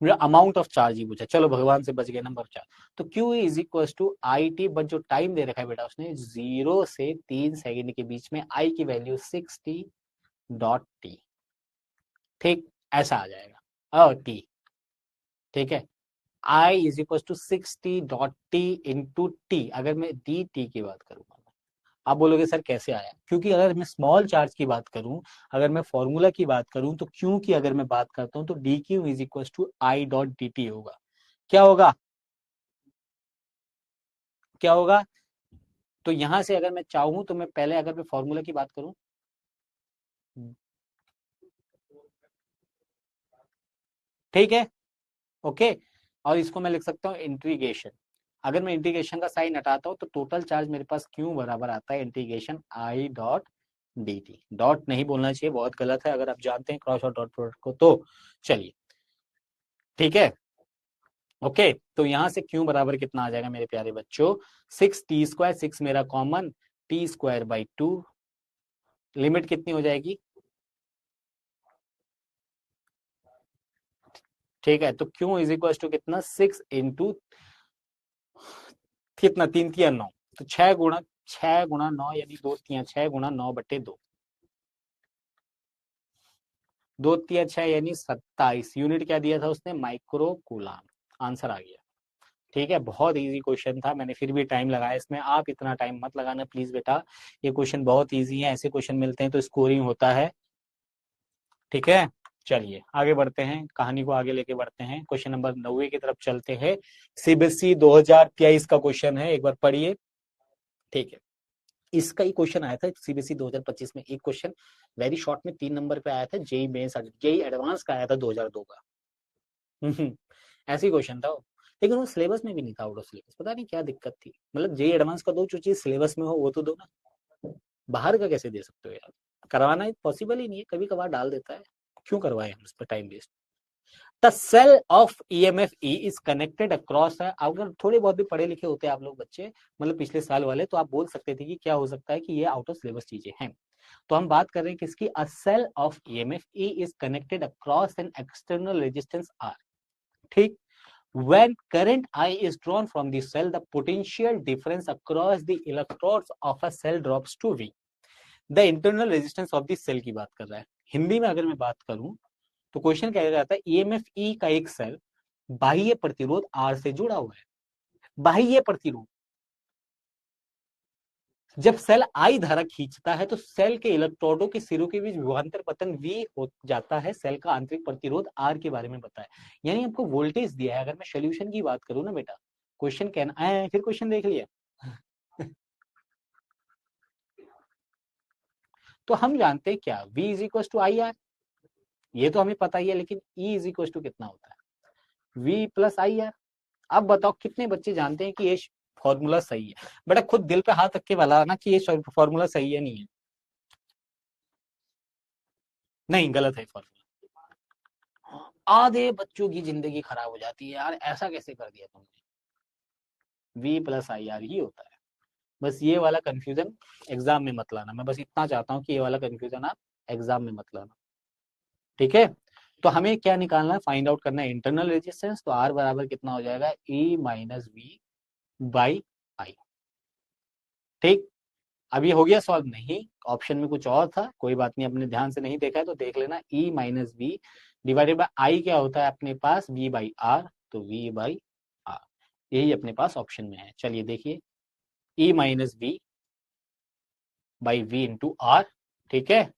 अमाउंट ऑफ चार्ज ही पूछा। चलो भगवान से बच गए, नंबर 4। तो Q is equal to I T, but जो टाइम दे रखा है बेटा उसने 0 से 3 सेकंड के बीच में, I की वैल्यू 60.t, ठीक, ऐसा आ जाएगा, और t, ठीक है। I is equal to 60.t into T, अगर मैं डी टी की बात करूंगा। आप बोलोगे सर कैसे आया, क्योंकि अगर मैं स्मॉल चार्ज की बात करूं, अगर मैं फॉर्मूला की बात करूं, तो क्यू की अगर मैं बात करता हूं तो D Q is equal to I dot D T होगा। क्या होगा, क्या होगा। तो यहां से अगर मैं चाहूं तो मैं पहले, अगर मैं फॉर्मूला की बात करूं, ठीक है, ओके। और इसको मैं लिख सकता हूं इंटीग्रेशन। अगर मैं इंटीग्रेशन का साइन हटाता हूं तो टोटल चार्ज मेरे पास क्यू बराबर आता है इंटीग्रेशन आई डॉट डी टी। डॉट नहीं बोलना चाहिए, बहुत गलत है, अगर आप जानते हैं क्रॉस और डॉट प्रोडक्ट को तो। चलिए, ठीक है। ओके, तो यहां से क्यू बराबर कितना आ जाएगा मेरे प्यारे बच्चों, 6t², 6 मेरा कॉमन, t²/2, लिमिट कितनी हो जाएगी, ठीक है। तो क्यू इज इक्वल टू कितना, 6 इंटू कितना, 3×3 = 9, तो 6 गुणा 9 यानी 2×3 = 6 गुणा 9/2, 2×3 = 6 यानी 27 यूनिट क्या दिया था उसने, माइक्रो कूलाम। आंसर आ गया। ठीक है, बहुत इजी क्वेश्चन था, मैंने फिर भी टाइम लगाया इसमें, आप इतना टाइम मत लगाना प्लीज बेटा, ये क्वेश्चन बहुत इजी है, ऐसे क्वेश्चन मिलते हैं तो स्कोरिंग होता है। ठीक है, चलिए आगे बढ़ते हैं, कहानी को आगे लेके बढ़ते हैं, क्वेश्चन नंबर 9 की तरफ चलते हैं। सीबीएसई 2023 का क्वेश्चन है, एक बार पढ़िए। ठीक है, इसका ही क्वेश्चन आया था सीबीएसई 2025 में, एक क्वेश्चन वेरी शॉर्ट में 3 नंबर पे आया था, जेई मेंस जेई एडवांस का आया था 2002 का। ऐसी क्वेश्चन था वो, लेकिन वो सिलेबस में भी नहीं था, आउट ऑफ सिलेबस, पता नहीं क्या दिक्कत थी। मतलब जेई एडवांस का दो, जो चीज सिलेबस में हो वो तो दो ना, बाहर का कैसे दे सकते हो यार, करवाना पॉसिबल ही नहीं है, कभी कभार डाल देता है, क्यों करवाए हम उस पर time waste. The cell of EMF E is connected across है, अगर थोड़े बहुत भी पढ़े लिखे होते हैं आप लोग बच्चे, मतलब पिछले साल वाले, तो आप बोल सकते थे कि क्या हो सकता है कि ये आउट ऑफ सिलेबस चीजें हैं। तो हम बात कर रहे हैं किसकी, a cell of EMF E is connected across an external resistance R. ठीक, when current I is drawn from the cell, the potential difference across the electrodes of a cell drops to V. The internal resistance of the cell की बात कर रहा है। हिंदी में अगर मैं बात करूं तो क्वेश्चन क्या जाता है, ईएमएफ ई का एक सेल बाह्य प्रतिरोध आर से जुड़ा हुआ है। बाह्य प्रतिरोध, जब सेल आई धारा खींचता है तो सेल के इलेक्ट्रोडों के सिरों के बीच विभवांतर पतन वी हो जाता है। सेल का आंतरिक प्रतिरोध आर के बारे में बताया, यानी आपको वोल्टेज दिया है। अगर मैं सोल्यूशन की बात करूं ना बेटा, क्वेश्चन कहना है, फिर क्वेश्चन देख लिया। तो हम जानते हैं क्या, V is equal to I R, ये तो हमें पता ही है, लेकिन E इज इक्वल टू कितना होता है, V प्लस आई आर। अब बताओ कितने बच्चे जानते हैं कि ये फॉर्मूला सही है। बेटा खुद दिल पे हाथ रख के वाला ना कि ये फॉर्मूला सही है, नहीं है, नहीं गलत है फॉर्मूला। आधे बच्चों की जिंदगी खराब हो जाती है यार, ऐसा कैसे कर दिया तुमने, V प्लस आई आर ही होता है। बस ये वाला कंफ्यूजन एग्जाम में मत लाना, मैं बस इतना चाहता हूँ कि ये वाला कंफ्यूजन आप एग्जाम में मत लाना। ठीक है, तो हमें क्या निकालना है, फाइंड आउट करना है इंटरनल रेजिस्टेंस। तो आर बराबर कितना हो जाएगा, E minus V by I. ठीक, अब ये हो गया सॉल्व, नहीं ऑप्शन में कुछ और था, कोई बात नहीं, अपने ध्यान से नहीं देखा है तो देख लेना। E minus V divided by I क्या होता है अपने पास, V बाई आर, तो V बाई आर, यही अपने पास ऑप्शन में है। चलिए देखिए, E minus V by V into R, ठीक है,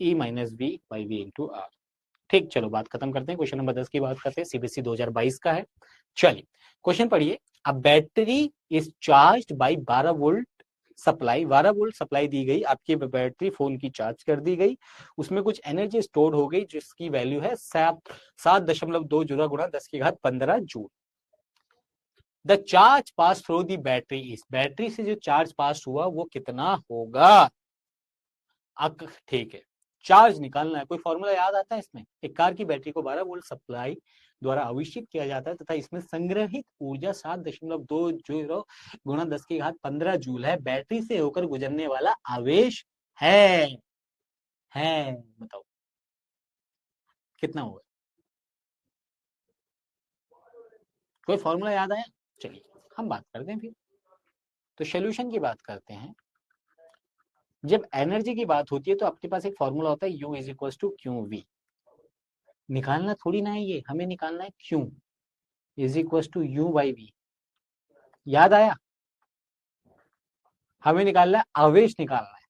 E minus V by V into R. ठीक, चलो बात खत्म करते हैं, क्वेश्चन नंबर 10 की बात करते हैं, सीबीएसई 2022 का है। चलिए क्वेश्चन पढ़िए, a battery is charged by 12 volt supply, 12 volt supply दी गई, आपकी बैटरी फोन की चार्ज कर दी गई, उसमें कुछ एनर्जी स्टोर हो गई जिसकी वैल्यू है 7.20 × 10⁻15 joule. The charge pass through the battery, इस बैटरी से जो चार्ज पास हुआ वो कितना होगा। ठीक है, चार्ज निकालना है, कोई फॉर्मूला याद आता है इसमें, एक कार की बैटरी को 12 वोल्ट सप्लाई द्वारा आवेशित किया जाता है तथा इसमें संग्रहित ऊर्जा 7.20 × 10⁻15 जूल है, बैटरी से होकर गुजरने वाला आवेश है है बताओ कितना होगा, कोई फॉर्मूला याद आया। चलिए हम बात करते हैं फिर, तो सोल्यूशन की बात करते हैं। जब एनर्जी की बात होती है तो अपने पास एक फॉर्मूला होता है, U is equal to Q V. निकालना थोड़ी ना है ये, हमें निकालना है Q is equal to U by V. याद आया, हमें निकालना है आवेश निकालना है,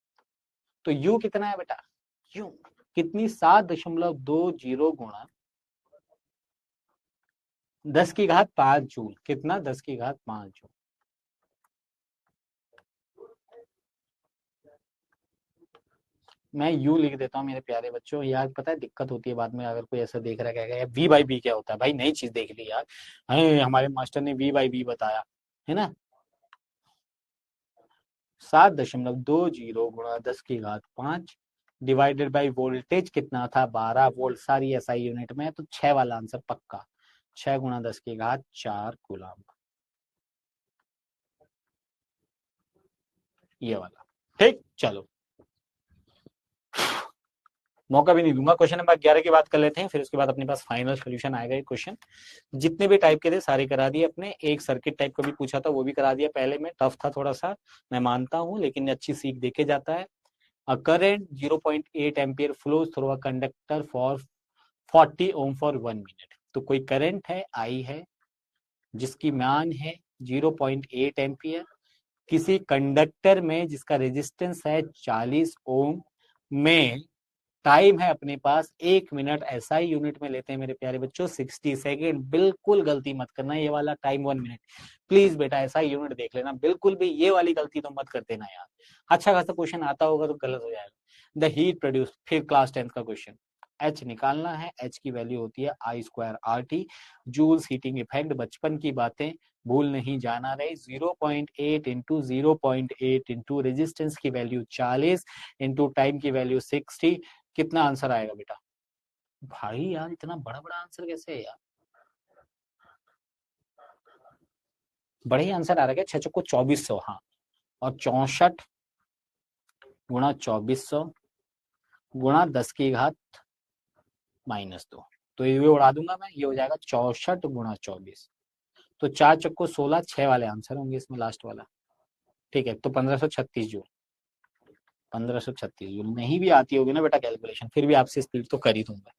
तो U कितना है बेटा, U कितनी, 7.2 × 10⁻5 जूल, कितना, 10⁻5 जूल। मैं यू लिख देता हूँ मेरे प्यारे बच्चों, यार पता है दिक्कत होती है बाद में, अगर कोई ऐसा देख रहा है कहेगा वी बाई बी क्या होता है, भाई नई चीज देख ली यार, हमारे मास्टर ने वी बाई बी बताया है ना। 7.20 × 10⁻5 डिवाइडेड बाई वोल्टेज कितना था, 12 वोल्ट, सारी एसआई यूनिट में, तो 6 वाला आंसर पक्का, 6 गुणा 10 की घात 4 कूलम, ये वाला। ठीक, चलो मौका भी नहीं दूंगा। क्वेश्चन नंबर 11 की बात कर लेते हैं, फिर उसके बाद अपने पास फाइनल सोल्यूशन आएगा। ये क्वेश्चन जितने भी टाइप के थे सारे करा दिए अपने। एक सर्किट टाइप का भी पूछा था, वो भी करा दिया पहले में। टफ था थोड़ा सा, मैं मानता हूं, लेकिन अच्छी सीख देके जाता है। A current 0.8 ampere flows through a conductor for 40 ohm for 1 minute. तो कोई करंट है, आई है, जिसकी मान है 0.8 एम्पियर, किसी कंडक्टर में जिसका रेजिस्टेंस है 40 ओम में। टाइम है अपने पास 1 मिनट, ऐसा ही यूनिट में लेते हैं मेरे प्यारे बच्चों, 60 सेकेंड। बिल्कुल गलती मत करना, ये वाला टाइम 1 मिनट, प्लीज बेटा ऐसा ही यूनिट देख लेना। बिल्कुल भी ये वाली गलती तो मत कर देना यार। अच्छा खासा क्वेश्चन आता होगा तो गलत हो जाएगा। द हीट प्रोड्यूस, फिर क्लास 10 का क्वेश्चन। एच निकालना है, एच की वैल्यू होती है I²RT, जूल्स हीटिंग इफेक्ट। बचपन की बातें भूल नहीं जाना रही। 0.8 इंटू 0.8 इंटू रेजिस्टेंस की वैल्यू 40 इंटू टाइम की वैल्यू 60, कितना आंसर आएगा बेटा? भाई यार इतना बड़ा बड़ा आंसर कैसे है यार? बड़े ही आंसर आ रहा है क्या? 6 चौको 2400, हाँ। और 64 गुणा 2400 गुणा 10 की घात -2, तो ये उड़ा दूंगा मैं, ये हो जाएगा 64 गुणा 24। तो 4 चौको 16, 6 वाले आंसर होंगे इसमें, लास्ट वाला। ठीक है, तो 1536 जूल। 1536 जूल। नहीं भी आती होगी ना बेटा कैलकुलेशन, फिर भी आपसे स्पीड तो कर ही दूंगा।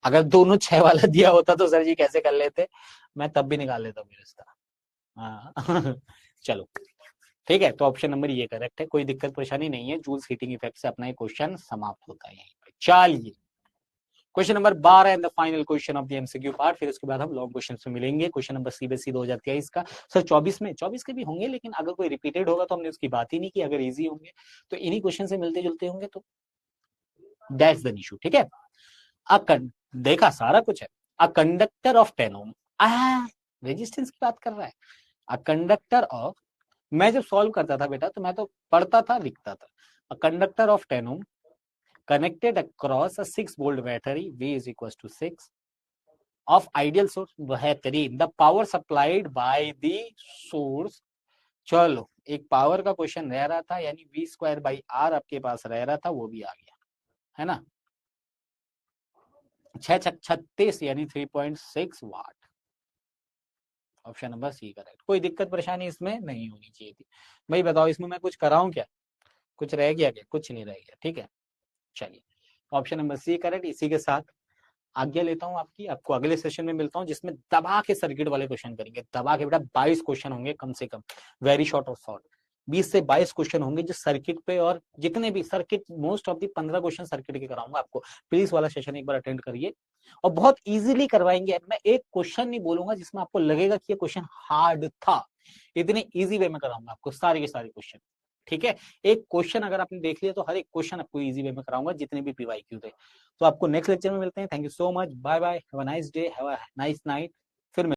अगर दोनों 6 वाला दिया होता तो सर जी कैसे कर लेते, मैं तब भी निकाल लेता मेरे रास्ता। हाँ चलो ठीक है, तो ऑप्शन नंबर ये करेक्ट है, कोई दिक्कत परेशानी नहीं है। जूल्स हीटिंग इफेक्ट से अपना ये क्वेश्चन समाप्त होता है यहीं पे। चलिए question number 12 and the final question of the MCQ part, फिर उसके बाद हम लॉन्ग क्वेश्चन में मिलेंगे। क्वेश्चन नंबर सीबीएसई 2023 का। सर 24 में, 24 के भी होंगे, लेकिन अगर कोई रिपीटेड होगा तो हमने उसकी बात ही नहीं की। अगर इजी होंगे तो इन्हीं क्वेश्चन से मिलते जुलते होंगे, तो दैट्स द इशू। ठीक है, देखा सारा कुछ है। A conductor of 10 ohm, resistance की बात कर रहा है। अ कंडक्टर ऑफ, मैं जब सॉल्व करता था बेटा तो मैं तो पढ़ता था लिखता था। A conductor of 10 ohm connected across a 6 volt battery, V is equals to 6 of ideal source, बेहतरीन, the power supplied by the source। चलो एक पावर का क्वेश्चन रह रहा था, यानी V²/R आपके पास रह रहा था, वो भी आ गया है ना। 6×36 यानी 3.6 watt. Option number C correct. कोई दिक्कत परेशानी इसमें नहीं होनी चाहिए थी। भाई बताओ इसमें मैं कुछ कराऊं क्या? कुछ रह गया क्या? कुछ नहीं रह गया। ठीक है, चलिए ऑप्शन नंबर सी करेक्ट। इसी के साथ आज्ञा लेता हूं आपकी, आपको अगले सेशन में मिलता हूं, जिसमें दबा के सर्किट वाले क्वेश्चन करेंगे। दबा के बेटा 22 क्वेश्चन होंगे कम से कम, वेरी शॉर्ट और शॉर्ट। 20 से 22 क्वेश्चन होंगे जो सर्किट पे, और जितने भी circuit, most of the 15 question circuit के कराऊंगा आपको। प्लीज वाला सेशन एक बार अटेंड करिए, और बहुत इजीली करवाएंगे। मैं एक क्वेश्चन नहीं बोलूंगा जिसमें आपको लगेगा कि ये क्वेश्चन हार्ड था। इतने इजी वे में कराऊंगा आपको सारे के सारे क्वेश्चन। ठीक है, एक क्वेश्चन अगर आपने देख लिया तो हर एक क्वेश्चन आपको इजी वे में कराऊंगा, जितने भी पीवाईक्यू थे। तो आपको नेक्स्ट लेक्चर में मिलते हैं। Thank you so much, bye bye, have a nice day, have a nice night.